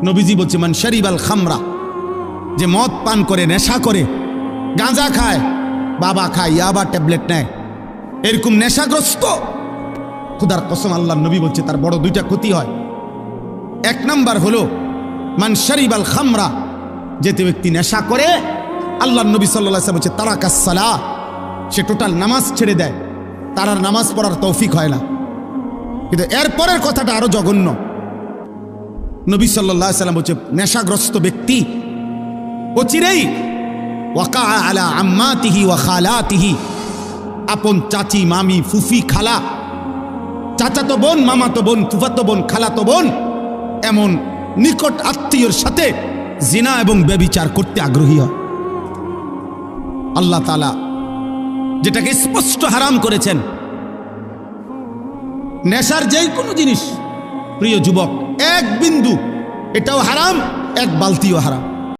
নবীজি বলছে মান শারিবাল খামরা, যে মদ পান করে, নেশা করে, গাঁজা খায়, বাবা খায়, ইয়াবা ট্যাবলেট নেয়, এরকম নেশাগ্রস্ত, খুদার কসম আল্লাহ নবী বলছে তার বড় দুইটা ক্ষতি হয়। এক নাম্বার হলো মান শারিবাল খামরা, যেতে ব্যক্তি নেশা করে, আল্লাহ নবী সাল্লাল্লাহু আলাইহি ওয়াসাল্লাম বলছে তারাকাস সালাহ, সে টোটাল নামাজ ছেড়ে দেয়, তার আর নামাজ পড়ার তৌফিক হয় না। কিন্তু এরপরের কথাটা আরো জঘন্য। নবী সাল্লাল্লাহু আলাইহি ওয়াসাল্লাম বলছে নেশাগ্রস্ত ব্যক্তি অচিরেই ওয়াকা আলা আম্মাতিহি ওয়া খালাতিহি, আপন চাচি, মামি, ফুফি, খালা, চাচাতো বোন, মামাতো বোন, ফুফাতো বোন, খালাতো বোন, এমন নিকট আত্মীয়র সাথে জিনা এবং ব্যভিচার করতে আগ্রহী হয়। আল্লাহ তাআলা যেটাকে স্পষ্ট হারাম করেছেন, নেশার যেই কোনো জিনিস, প্রিয় যুবক, এক বিন্দু এটাও হারাম, এক বালতিও হারাম।